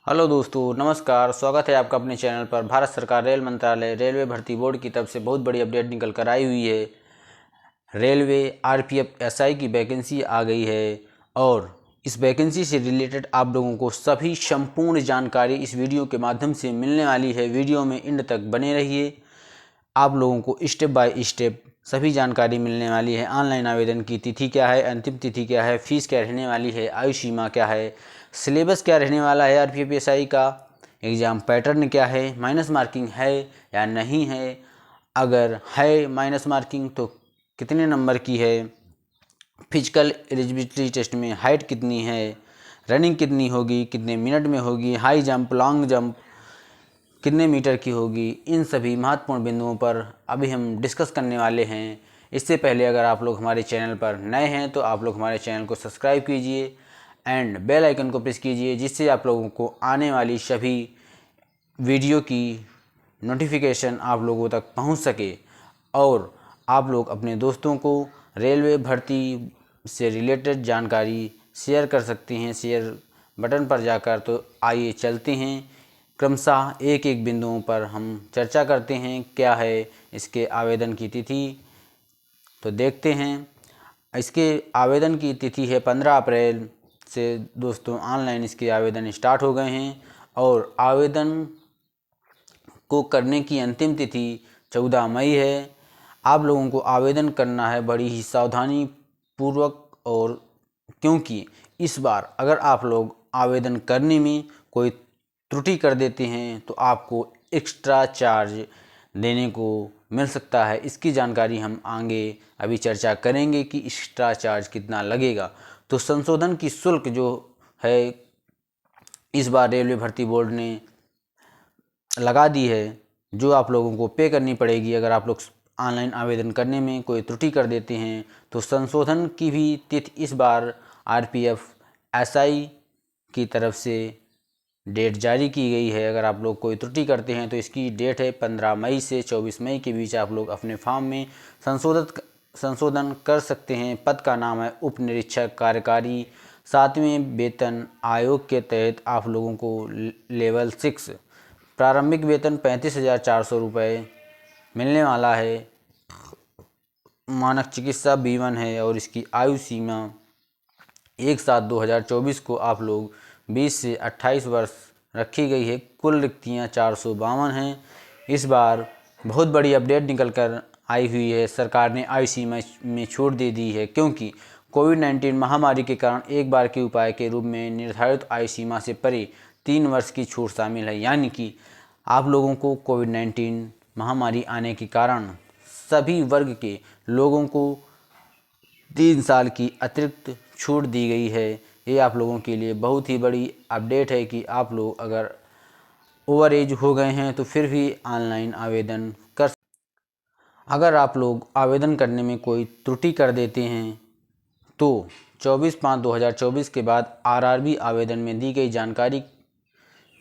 Hello दोस्तों, नमस्कार। स्वागत है आपका अपने चैनल पर। भारत सरकार रेल मंत्रालय रेलवे भर्ती बोर्ड की तरफ से बहुत बड़ी अपडेट निकल कर आई हुई है। रेलवे आरपीएफ एसआई की वैकेंसी आ गई है और इस वैकेंसी से रिलेटेड आप लोगों को सभी संपूर्ण जानकारी इस वीडियो के माध्यम से मिलने वाली है। वीडियो में एंड तक बने रहिए। आप लोगों को स्टेप बाय स्टेप सभी जानकारी मिलने वाली है। ऑनलाइन आवेदन की तिथि क्या है, अंतिम तिथि क्या है, फीस क्या रहने वाली है, आयु सीमा क्या है, सिलेबस क्या रहने वाला है आरपीएफएसआई का, एग्ज़ाम पैटर्न क्या है, माइनस मार्किंग है या नहीं है, अगर है माइनस मार्किंग तो कितने नंबर की है, फिजिकल एलिजिबिलिटी टेस्ट में हाइट कितनी है, रनिंग कितनी होगी, कितने मिनट में होगी, हाई जंप, लॉन्ग जंप कितने मीटर की होगी, इन सभी महत्वपूर्ण बिंदुओं पर अभी हम डिस्कस करने वाले हैं। इससे पहले अगर आप लोग हमारे चैनल पर नए हैं तो आप लोग हमारे चैनल को सब्सक्राइब कीजिए एंड बेल आइकन को प्रेस कीजिए, जिससे आप लोगों को आने वाली सभी वीडियो की नोटिफिकेशन आप लोगों तक पहुंच सके और आप लोग अपने दोस्तों को रेलवे भर्ती से रिलेटेड जानकारी शेयर कर सकते हैं। शेयर बटन पर जाकर तो आइए चलते हैं क्रमशः एक एक बिंदुओं पर हम चर्चा करते हैं। क्या है इसके आवेदन की तिथि, तो देखते हैं। इसके आवेदन की तिथि है 15 अप्रैल से। दोस्तों ऑनलाइन इसके आवेदन स्टार्ट हो गए हैं और आवेदन को करने की अंतिम तिथि 14 मई है। आप लोगों को आवेदन करना है बड़ी ही सावधानी पूर्वक, और क्योंकि इस बार अगर आप लोग आवेदन करने में कोई त्रुटि कर देते हैं तो आपको एक्स्ट्रा चार्ज देने को मिल सकता है। इसकी जानकारी हम आगे अभी चर्चा करेंगे कि एक्स्ट्रा चार्ज कितना लगेगा। तो संशोधन की शुल्क जो है इस बार रेलवे भर्ती बोर्ड ने लगा दी है, जो आप लोगों को पे करनी पड़ेगी। अगर आप लोग ऑनलाइन आवेदन करने में कोई त्रुटि कर देते हैं तो संशोधन की भी तिथि इस बार आरपीएफ एसआई की तरफ से डेट जारी की गई है। अगर आप लोग कोई त्रुटि करते हैं तो इसकी डेट है 15 मई से 24 मई के बीच। आप लोग अपने फॉर्म में संशोधन कर सकते हैं। पद का नाम है उप निरीक्षक कार्यकारी। 7वें वेतन आयोग के तहत आप लोगों को लेवल 6 प्रारंभिक वेतन 35,400 रुपये मिलने वाला है। मानक चिकित्सा B1 है और इसकी आयु सीमा 1/7/2024 को आप लोग 20 से 28 वर्ष रखी गई है। कुल रिक्तियाँ 452 हैं। इस बार बहुत बड़ी अपडेट निकल कर आई हुई है। सरकार ने आयु सीमा में छूट दे दी है, क्योंकि कोविड-19 महामारी के कारण एक बार के उपाय के रूप में निर्धारित आयु सीमा से परे 3 वर्ष की छूट शामिल है। यानी कि आप लोगों को कोविड-19 महामारी आने के कारण सभी वर्ग के लोगों को 3 साल की अतिरिक्त छूट दी गई है। ये आप लोगों के लिए बहुत ही बड़ी अपडेट है कि आप लोग अगर ओवर एज हो गए हैं तो फिर भी ऑनलाइन आवेदन कर। अगर आप लोग आवेदन करने में कोई त्रुटि कर देते हैं तो 24/5/2024 के बाद आरआरबी आवेदन में दी गई जानकारी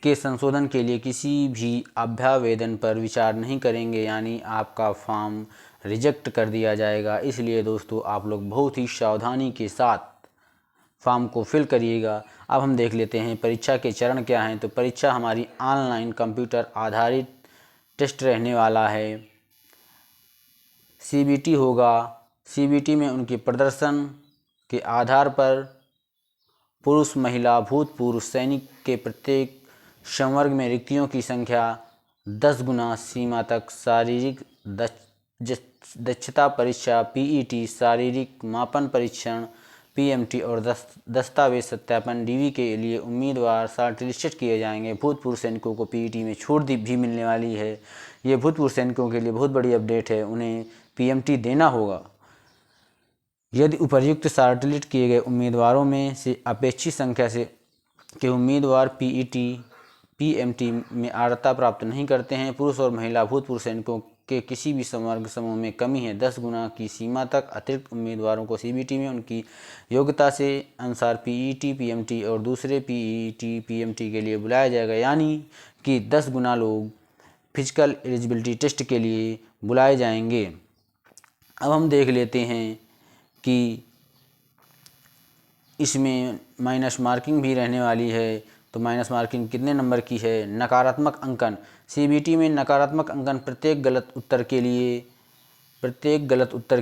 के संशोधन के लिए किसी भी अभ्यावेदन पर विचार नहीं करेंगे, यानी आपका फॉर्म रिजेक्ट कर दिया जाएगा। इसलिए दोस्तों आप लोग बहुत ही सावधानी के साथ फॉर्म को फिल करिएगा। अब हम देख लेते हैं परीक्षा के चरण क्या हैं। तो परीक्षा हमारी ऑनलाइन कंप्यूटर आधारित टेस्ट रहने वाला है। सीबीटी होगा। सीबीटी में उनके प्रदर्शन के आधार पर पुरुष, महिला, भूतपूर्व सैनिक के प्रत्येक संवर्ग में रिक्तियों की संख्या 10 गुना सीमा तक शारीरिक दक्षता परीक्षा पीईटी, शारीरिक मापन परीक्षण पीएमटी और दस्तावेज सत्यापन डीवी के लिए उम्मीदवार शॉर्टलिस्टेड किए जाएंगे। भूतपूर्व सैनिकों को पीईटी में छूट भी मिलने वाली है। ये भूतपूर्व सैनिकों के लिए बहुत बड़ी अपडेट है, उन्हें पीएमटी देना होगा। यदि उपर्युक्त शॉर्टलिस्ट किए गए उम्मीदवारों में से अपेक्षित संख्या से के उम्मीदवार पीएमटी में अर्हता प्राप्त नहीं करते हैं, पुरुष और महिला भूतपूर्व सैनिकों के किसी भी संवर्ग समूह में कमी है, 10 गुना की सीमा तक अतिरिक्त उम्मीदवारों को सीबीटी में उनकी योग्यता से अनुसार पीईटी, पीएमटी और दूसरे पीईटी, पीएमटी के लिए बुलाया जाएगा। यानी कि 10 गुना लोग फिजिकल एलिजिबिलिटी टेस्ट के लिए बुलाए जाएंगे। अब हम देख लेते हैं कि इसमें माइनस मार्किंग भी रहने वाली है। तो माइनस मार्किंग कितने नंबर की है। नकारात्मक अंकन, सीबीटी में नकारात्मक अंकन प्रत्येक गलत उत्तर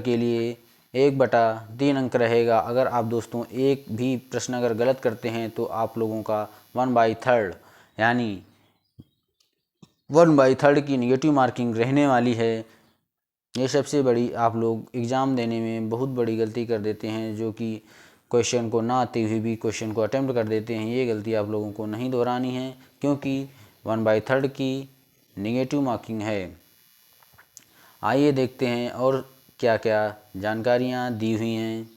के लिए 1/3 अंक रहेगा। अगर आप दोस्तों एक भी प्रश्न अगर गलत करते हैं तो आप लोगों का 1/3 यानी 1/3 की नेगेटिव मार्किंग रहने वाली है। ये सबसे बड़ी, आप लोग एग्ज़ाम देने में बहुत बड़ी गलती कर देते हैं, जो कि क्वेश्चन को ना आते हुए भी क्वेश्चन को अटेम्प्ट कर देते हैं। ये गलती आप लोगों को नहीं दोहरानी है, क्योंकि 1/3 की नेगेटिव मार्किंग है। आइए देखते हैं और क्या क्या जानकारियाँ दी हुई हैं।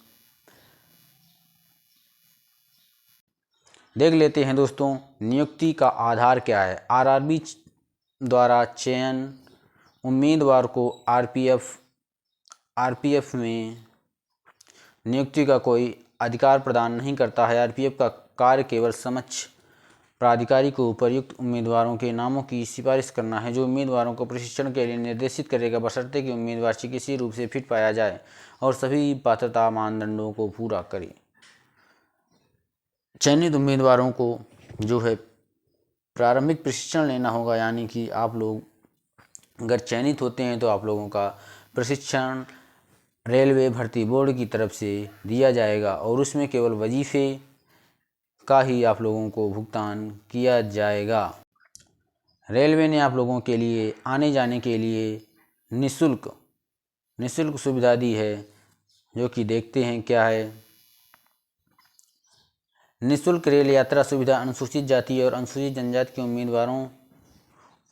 देख लेते हैं दोस्तों, नियुक्ति का आधार क्या है। आरआरबी द्वारा चयन उम्मीदवार को आरपीएफ में नियुक्ति का कोई अधिकार प्रदान नहीं करता है। आरपीएफ का कार्य केवल समक्ष प्राधिकारी को उपर्युक्त उम्मीदवारों के नामों की सिफारिश करना है, जो उम्मीदवारों को प्रशिक्षण के लिए निर्देशित करेगा, बशर्ते कि उम्मीदवार चिकित्सीय रूप से फिट पाया जाए और सभी पात्रता मानदंडों को पूरा करे। चयनित उम्मीदवारों को जो है प्रारंभिक प्रशिक्षण लेना होगा, यानी कि आप लोग अगर चयनित होते हैं तो आप लोगों का प्रशिक्षण रेलवे भर्ती बोर्ड की तरफ से दिया जाएगा और उसमें केवल वजीफ़े का ही आप लोगों को भुगतान किया जाएगा। रेलवे ने आप लोगों के लिए आने जाने के लिए निःशुल्क सुविधा दी है, जो कि देखते हैं क्या है। निःशुल्क रेल यात्रा सुविधा अनुसूचित जाति और अनुसूचित जनजाति के उम्मीदवारों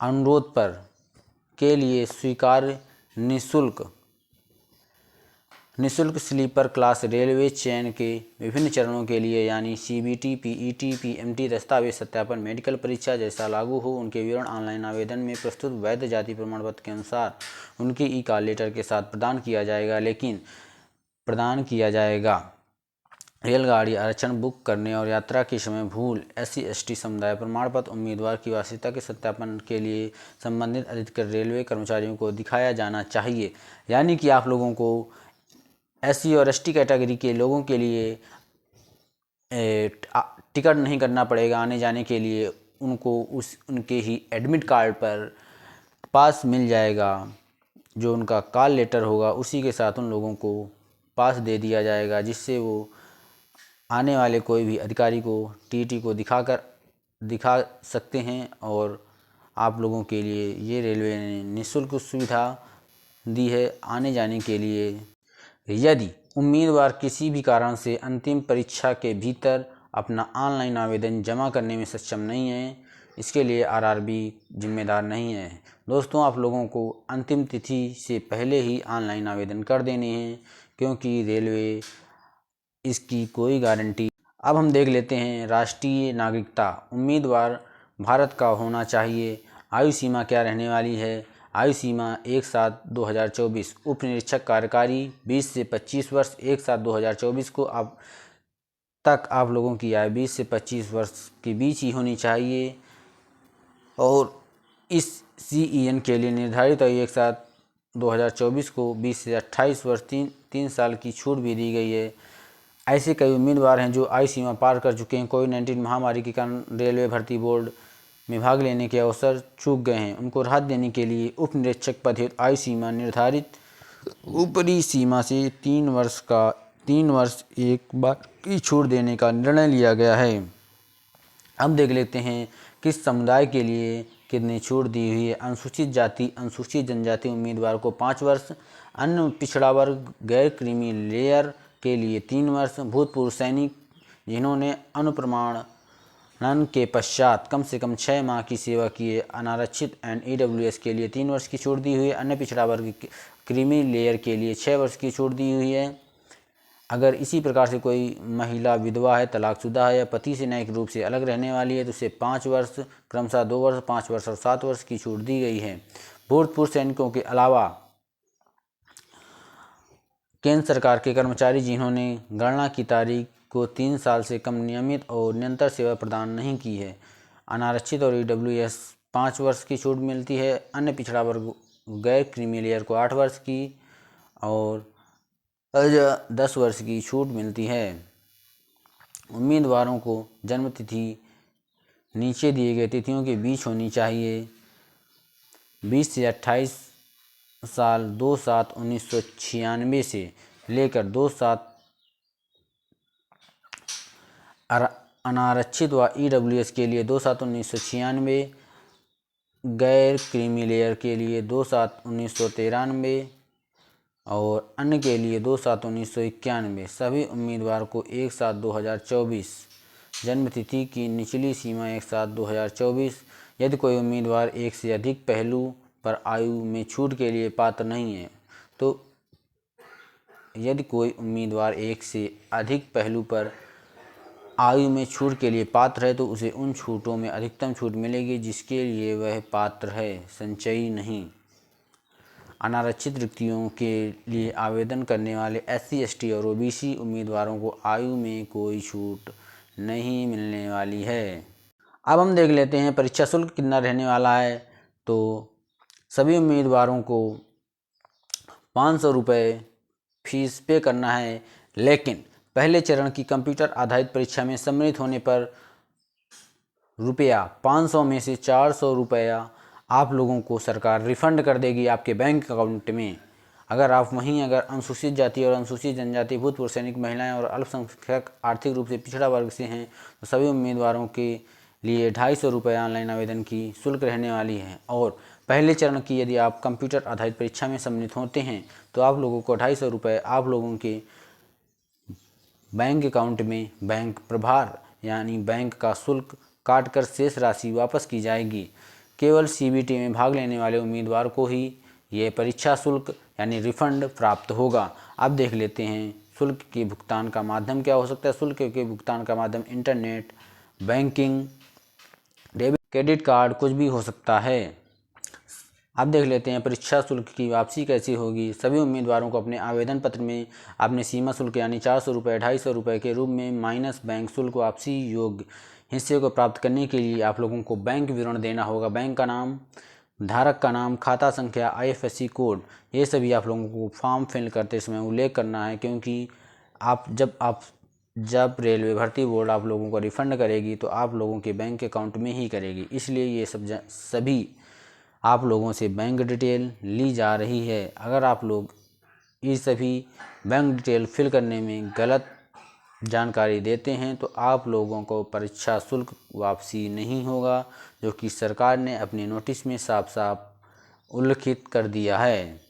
अनुरोध पर के लिए स्वीकार्य निःशुल्क स्लीपर क्लास रेलवे चयन के विभिन्न चरणों के लिए, यानी सीबीटी, पीईटी, पीएमटी, दस्तावेज सत्यापन, मेडिकल परीक्षा जैसा लागू हो, उनके विवरण ऑनलाइन आवेदन में प्रस्तुत वैध जाति प्रमाण पत्र के अनुसार उनके ई कॉल लेटर के साथ प्रदान किया जाएगा। रेलगाड़ी आरक्षण बुक करने और यात्रा के समय भूल, SC/ST समुदाय प्रमाण पत्र उम्मीदवार की वास्तविकता के सत्यापन के लिए संबंधित अधिकृत रेलवे कर्मचारियों को दिखाया जाना चाहिए। यानी कि आप लोगों को SC और ST कैटेगरी के लोगों के लिए टिकट नहीं करना पड़ेगा आने जाने के लिए। उनको उनके ही एडमिट कार्ड पर पास मिल जाएगा, जो उनका कॉल लेटर होगा उसी के साथ उन लोगों को पास दे दिया जाएगा, जिससे वो आने वाले कोई भी अधिकारी को TT को दिखा सकते हैं। और आप लोगों के लिए ये रेलवे ने निःशुल्क सुविधा दी है आने जाने के लिए। यदि उम्मीदवार किसी भी कारण से अंतिम परीक्षा के भीतर अपना ऑनलाइन आवेदन जमा करने में सक्षम नहीं है, इसके लिए आरआरबी जिम्मेदार नहीं है। दोस्तों, आप लोगों को अंतिम तिथि से पहले ही ऑनलाइन आवेदन कर देने हैं, क्योंकि रेलवे इसकी कोई गारंटी। अब हम देख लेते हैं राष्ट्रीय नागरिकता। उम्मीदवार भारत का होना चाहिए। आयु सीमा क्या रहने वाली है। आयु सीमा 1/7/2024। उप निरीक्षक कार्यकारी 20 से 25 वर्ष। 1/7/2024 को आप लोगों की आयु 20 से 25 वर्ष के बीच ही होनी चाहिए। और इस CEN के लिए निर्धारित आयु 1/7/2024 को 20 से 28 वर्ष 3 साल की छूट भी दी गई है। ऐसे कई उम्मीदवार हैं जो आयु सीमा पार कर चुके हैं। कोविड-19 महामारी के कारण रेलवे भर्ती बोर्ड में भाग लेने के अवसर चूक गए हैं। उनको राहत देने के लिए उप निरीक्षक पद हेतु आयु सीमा निर्धारित ऊपरी सीमा से 3 वर्ष एक बार की छूट देने का निर्णय लिया गया है। अब देख लेते हैं किस समुदाय के लिए कितनी छूट दी हुई है। अनुसूचित जाति, अनुसूचित जनजाति उम्मीदवार को 5 वर्ष, अन्य पिछड़ा वर्ग, गैर क्रीमी लेयर के लिए 3 वर्ष, भूतपूर्व सैनिक जिन्होंने अनुप्रमाणन के पश्चात कम से कम 6 माह की सेवा की है, अनारक्षित एंड EWS के लिए 3 वर्ष की छूट दी हुई है। अन्य पिछड़ा वर्ग क्रीमी लेयर के लिए 6 वर्ष की छूट दी हुई है। अगर इसी प्रकार से कोई महिला विधवा है, तलाकशुदा है या पति से न्यायिक रूप से अलग रहने वाली है तो उसे 5 वर्ष, क्रमशः 2 वर्ष, 5 वर्ष और 7 वर्ष की छूट दी गई है। भूतपूर्व सैनिकों के अलावा केंद्र सरकार के कर्मचारी जिन्होंने गणना की तारीख को 3 साल से कम नियमित और निरंतर सेवा प्रदान नहीं की है, अनारक्षित और EWS 5 वर्ष की छूट मिलती है। अन्य पिछड़ा वर्ग गैर क्रीमी लेयर को 8 वर्ष की और 10 वर्ष की छूट मिलती है। उम्मीदवारों को जन्म तिथि नीचे दिए गए तिथियों के बीच होनी चाहिए। 20 से 28 साल 2/7/1996 से लेकर 2/7 अनारक्षित व EWS के लिए 2/7/1996, गैर क्रीमी लेयर के लिए 2/7/1993 और अन्य के लिए 2/7/1991। सभी उम्मीदवार को 1/7/2024 जन्मतिथि की निचली सीमा 1/7/2024। यदि कोई उम्मीदवार एक से अधिक पहलू पर आयु में छूट के लिए पात्र नहीं है तो यदि कोई उम्मीदवार एक से अधिक पहलू पर आयु में छूट के लिए पात्र है तो उसे उन छूटों में अधिकतम छूट मिलेगी जिसके लिए वह पात्र है, संचयी नहीं। अनारक्षित रिक्तियों के लिए आवेदन करने वाले SC, ST और OBC उम्मीदवारों को आयु में कोई छूट नहीं मिलने वाली है। अब हम देख लेते हैं परीक्षा शुल्क कितना रहने वाला है। तो सभी उम्मीदवारों को 500 रुपये फीस पे करना है, लेकिन पहले चरण की कंप्यूटर आधारित परीक्षा में सम्मिलित होने पर रुपया 500 में से 400 रुपया आप लोगों को सरकार रिफंड कर देगी आपके बैंक अकाउंट में। अगर अनुसूचित जाति और अनुसूचित जनजाति, भूतपूर्व सैनिक, महिलाएं और अल्पसंख्यक आर्थिक रूप से पिछड़ा वर्ग से हैं तो सभी उम्मीदवारों के लिए 250 रुपये ऑनलाइन आवेदन की शुल्क रहने वाली है। और पहले चरण की यदि आप कंप्यूटर आधारित परीक्षा में सम्मिलित होते हैं तो आप लोगों को 250 रुपये आप लोगों के बैंक अकाउंट में बैंक प्रभार यानी बैंक का शुल्क काटकर शेष राशि वापस की जाएगी। केवल CBT में भाग लेने वाले उम्मीदवार को ही ये परीक्षा शुल्क यानी रिफंड प्राप्त होगा। अब देख लेते हैं शुल्क के भुगतान का माध्यम क्या हो सकता है। शुल्क के भुगतान का माध्यम internet banking, debit, credit card कुछ भी हो सकता है। अब देख लेते हैं परीक्षा शुल्क की वापसी कैसी होगी। सभी उम्मीदवारों को अपने आवेदन पत्र में अपने सीमा शुल्क यानी 400 रुपये 250 रुपये के रूप में माइनस बैंक शुल्क वापसी योग्य हिस्से को प्राप्त करने के लिए आप लोगों को बैंक विवरण देना होगा। बैंक का नाम, धारक का नाम, खाता संख्या, IFSC कोड, ये सभी आप लोगों को फॉर्म फिल करते समय उल्लेख करना है, क्योंकि जब रेलवे भर्ती बोर्ड आप लोगों को रिफ़ंड करेगी तो आप लोगों के बैंक अकाउंट में ही करेगी। इसलिए ये सभी आप लोगों से बैंक डिटेल ली जा रही है। अगर आप लोग ये सभी बैंक डिटेल फिल करने में गलत जानकारी देते हैं तो आप लोगों को परीक्षा शुल्क वापसी नहीं होगा, जो कि सरकार ने अपने नोटिस में साफ साफ उल्लिखित कर दिया है।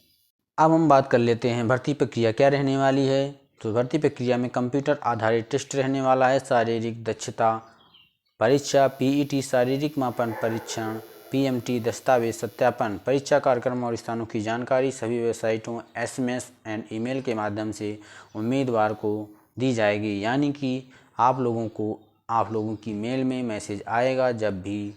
अब हम बात कर लेते हैं भर्ती प्रक्रिया क्या रहने वाली है। तो भर्ती प्रक्रिया में कंप्यूटर आधारित टेस्ट रहने वाला है। शारीरिक दक्षता परीक्षा, PET शारीरिक मापन परीक्षण, PMT दस्तावेज सत्यापन, परीक्षा कार्यक्रम और स्थानों की जानकारी सभी वेबसाइटों, SMS एंड ईमेल के माध्यम से उम्मीदवार को दी जाएगी। यानी कि आप लोगों की मेल में मैसेज आएगा जब भी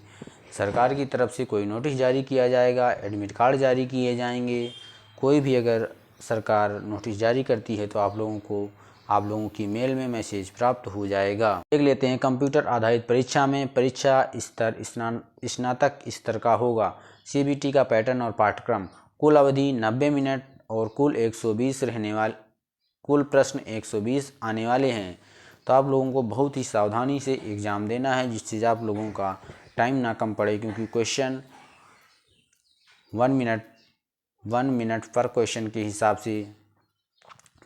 सरकार की तरफ से कोई नोटिस जारी किया जाएगा, एडमिट कार्ड जारी किए जाएंगे। कोई भी अगर सरकार नोटिस जारी करती है तो आप लोगों की मेल में मैसेज प्राप्त हो जाएगा। देख लेते हैं कंप्यूटर आधारित परीक्षा में परीक्षा स्तर स्नातक स्तर का होगा। CBT का पैटर्न और पाठ्यक्रम, कुल अवधि 90 मिनट और कुल 120 रहने वाले, कुल प्रश्न 120 आने वाले हैं। तो आप लोगों को बहुत ही सावधानी से एग्ज़ाम देना है जिससे आप लोगों का टाइम ना कम पड़े, क्योंकि क्वेश्चन 1 मिनट पर क्वेश्चन के हिसाब से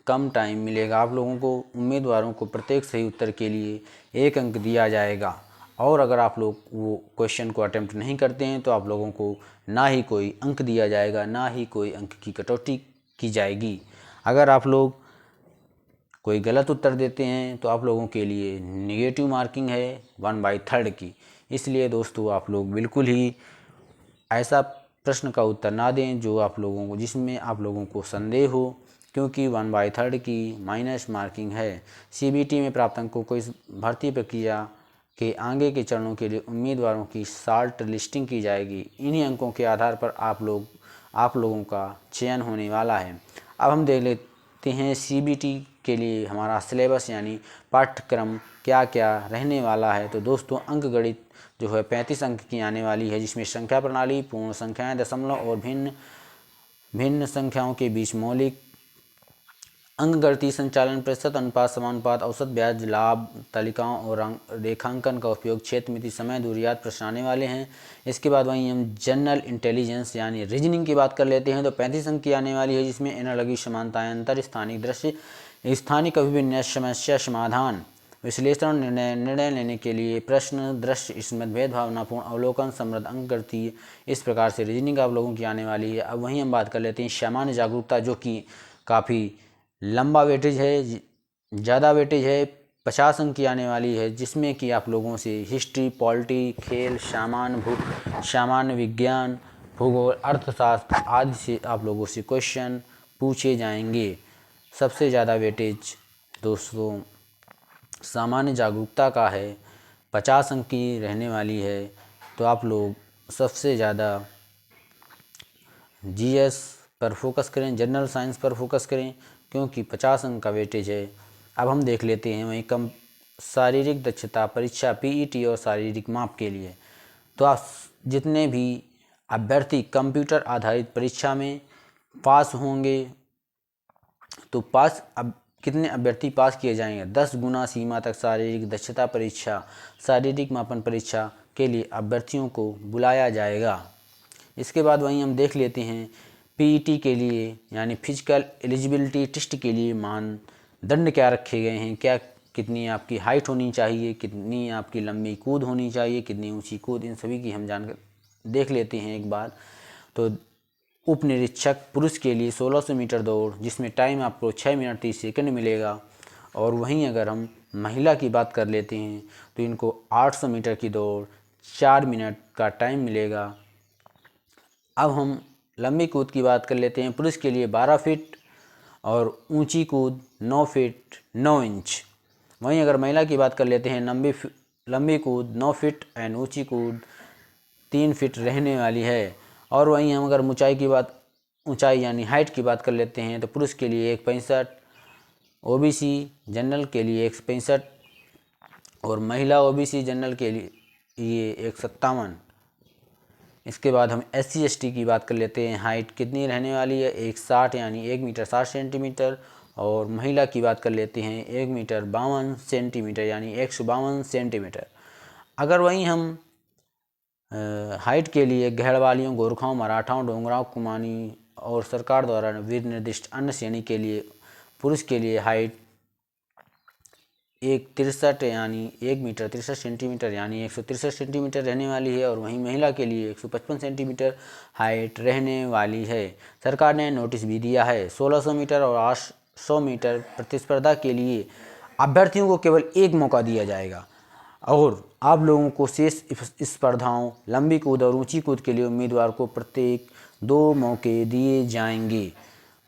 कम टाइम मिलेगा। आप लोगों को उम्मीदवारों को प्रत्येक सही उत्तर के लिए 1 अंक दिया जाएगा, और अगर आप लोग वो क्वेश्चन को अटेम्प्ट नहीं करते हैं तो आप लोगों को ना ही कोई अंक दिया जाएगा, ना ही कोई अंक की कटौती की जाएगी। अगर आप लोग कोई गलत उत्तर देते हैं तो आप लोगों के लिए नेगेटिव मार्किंग है 1/3 की। इसलिए दोस्तों आप लोग बिल्कुल ही ऐसा प्रश्न का उत्तर ना दें जिसमें आप लोगों को संदेह हो, क्योंकि 1/3 की माइनस मार्किंग है। CBT में प्राप्त अंकों को इस भर्ती प्रक्रिया के आगे के चरणों के लिए उम्मीदवारों की शॉर्ट लिस्टिंग की जाएगी। इन्हीं अंकों के आधार पर आप लोगों का चयन होने वाला है। अब हम देख लेते हैं CBT के लिए हमारा सिलेबस यानी पाठ्यक्रम क्या क्या रहने वाला है। तो दोस्तों अंकगणित जो है 35 अंक की आने वाली है, जिसमें संख्या प्रणाली, पूर्ण संख्याएं, दशमलव और भिन्न संख्याओं के बीच मौलिक अंक गणितीय संचालन प्रतिशत अनुपात समानुपात औसत ब्याज लाभ तालिकाओं और रेखांकन का उपयोग क्षेत्र मिति समय दूरी याद प्रश्न आने वाले हैं। इसके बाद वहीं हम जनरल इंटेलिजेंस यानी रीजनिंग की बात कर लेते हैं तो 35 अंक की आने वाली है, जिसमें एनालॉगी समानताएं अंतर स्थानिक दृश्य स्थानिक अभिविन्यास समस्या समाधान विश्लेषण निर्णय लेने के लिए प्रश्न दृश्य स्मृति भेदभावनापूर्ण अवलोकन समृद्ध अंक गणितीय, इस प्रकार से रीजनिंग आप लोगों की आने वाली है। अब वहीं हम बात कर लेते हैं सामान्य जागरूकता, जो कि काफ़ी लंबा वेटेज है, ज़्यादा वेटेज है, 50 अंक की आने वाली है, जिसमें कि आप लोगों से हिस्ट्री, पॉलिटी, खेल, सामान्य विज्ञान, भूगोल, अर्थशास्त्र आदि से आप लोगों से क्वेश्चन पूछे जाएंगे। सबसे ज़्यादा वेटेज दोस्तों सामान्य जागरूकता का है, 50 अंक की रहने वाली है। तो आप लोग सबसे ज़्यादा जीएस पर फोकस करें, जनरल साइंस पर फोकस करें, क्योंकि 50 अंक का वेटेज है। अब हम देख लेते हैं वहीं कम शारीरिक दक्षता परीक्षा पीईटी और शारीरिक माप के लिए। तो आप जितने भी अभ्यर्थी कंप्यूटर आधारित परीक्षा में पास होंगे, तो अब कितने अभ्यर्थी पास किए जाएंगे? 10 गुना सीमा तक शारीरिक दक्षता परीक्षा शारीरिक मापन परीक्षा के लिए अभ्यर्थियों को बुलाया जाएगा। इसके बाद वहीं हम देख लेते हैं पीईटी के लिए यानी फिजिकल एलिजिबिलिटी टेस्ट के लिए मानदंड क्या रखे गए हैं, कितनी आपकी हाइट होनी चाहिए, कितनी आपकी लंबी कूद होनी चाहिए, कितनी ऊंची कूद, इन सभी की हम जानकर देख लेते हैं एक बार। तो उप निरीक्षक पुरुष के लिए 1600 मीटर दौड़, जिसमें टाइम आपको 6 मिनट 30 सेकंड मिलेगा। और वहीं अगर हम महिला की बात कर लेते हैं तो इनको 800 मीटर की दौड़ 4 मिनट का टाइम मिलेगा। अब हम लंबी कूद की बात कर लेते हैं। पुरुष के लिए 12 फीट और ऊंची कूद 9 फीट 9 इंच। वहीं अगर महिला की बात कर लेते हैं, लंबी कूद 9 फीट एंड ऊंची कूद 3 फीट रहने वाली है। और वहीं हम अगर ऊंचाई यानी हाइट की बात कर लेते हैं तो पुरुष के लिए 165, ओबीसी जनरल के लिए 165 और महिला ओबीसी जनरल के लिए 157। इसके बाद हम SC ST की बात कर लेते हैं। हाइट कितनी रहने वाली है? 160 यानी 1 मीटर 60 सेंटीमीटर। और महिला की बात कर लेते हैं 1 मीटर 52 सेंटीमीटर यानी 152 सेंटीमीटर। अगर वहीं हम हाइट के लिए घेड़वालियों, गोरखाओं, मराठाओं, डोगराओं, कुमानी और सरकार द्वारा वीर निर्दिष्ट अन्य श्रेणी के लिए पुरुष के लिए हाइट 163 यानी 1 मीटर 63 सेंटीमीटर यानी 163 सेंटीमीटर रहने वाली है। और वहीं महिला के लिए 155 सेंटीमीटर हाइट रहने वाली है। सरकार ने नोटिस भी दिया है 1600 मीटर और 800 मीटर प्रतिस्पर्धा के लिए अभ्यर्थियों को केवल एक मौका दिया जाएगा और आप लोगों को शेष स्पर्धाओं लंबी कूद और ऊंची कूद के लिए उम्मीदवार को प्रत्येक 2 मौके दिए जाएंगे।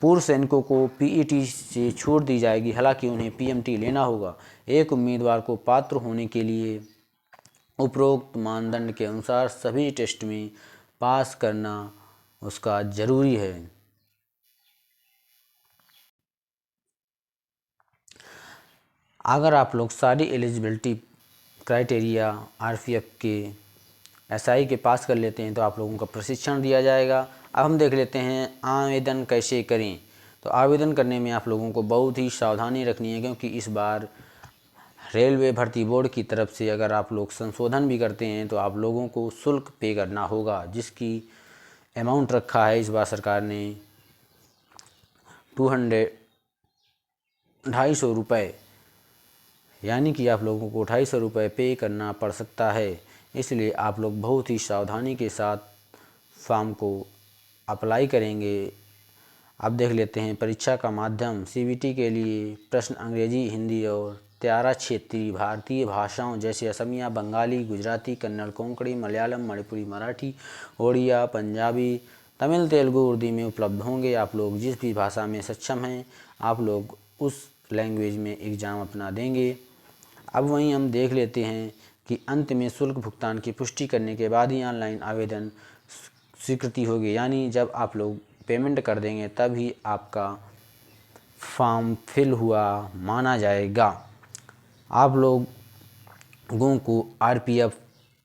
पूर्व सैनिकों को पीईटी से छूट दी जाएगी, हालांकि उन्हें पीएमटी लेना होगा। एक उम्मीदवार को पात्र होने के लिए उपरोक्त मानदंड के अनुसार सभी टेस्ट में पास करना उसका जरूरी है। अगर आप लोग सारी एलिजिबिलिटी क्राइटेरिया आरपीएफ के एसआई के पास कर लेते हैं तो आप लोगों का प्रशिक्षण दिया जाएगा। अब हम देख लेते हैं आवेदन कैसे करें। तो आवेदन करने में आप लोगों को बहुत ही सावधानी रखनी है, क्योंकि इस बार रेलवे भर्ती बोर्ड की तरफ से अगर आप लोग संशोधन भी करते हैं तो आप लोगों को शुल्क पे करना होगा, जिसकी अमाउंट रखा है इस बार सरकार ने 250 रुपये, यानी कि आप लोगों को 250 रुपये पे करना पड़ सकता है। इसलिए आप लोग बहुत ही सावधानी के साथ फॉर्म को अप्लाई करेंगे। अब देख लेते हैं परीक्षा का माध्यम। सीबीटी के लिए प्रश्न अंग्रेजी, हिंदी और 13 क्षेत्रीय भारतीय भाषाओं जैसे असमिया, बंगाली, गुजराती, कन्नड़, कोंकणी, मलयालम, मणिपुरी, मराठी, ओडिया, पंजाबी, तमिल, तेलुगु, उर्दू में उपलब्ध होंगे। आप लोग जिस भी भाषा में सक्षम हैं आप लोग उस लैंग्वेज में एग्ज़ाम अपना देंगे। अब वहीं हम देख लेते हैं कि अंत में शुल्क भुगतान की पुष्टि करने के बाद ही ऑनलाइन आवेदन स्वीकृति होगी, यानी जब आप लोग पेमेंट कर देंगे तभी आपका फॉर्म फिल हुआ माना जाएगा। आप लोगों को आरपीएफ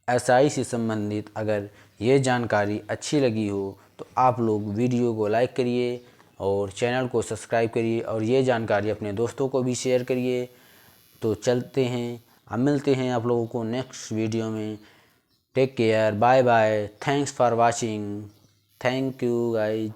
एसआई से संबंधित अगर ये जानकारी अच्छी लगी हो तो आप लोग वीडियो को लाइक करिए, और चैनल को सब्सक्राइब करिए और ये जानकारी अपने दोस्तों को भी शेयर करिए। तो चलते हैं, अब मिलते हैं आप लोगों को नेक्स्ट वीडियो में। Take care, bye bye, thanks for watching, thank you guys.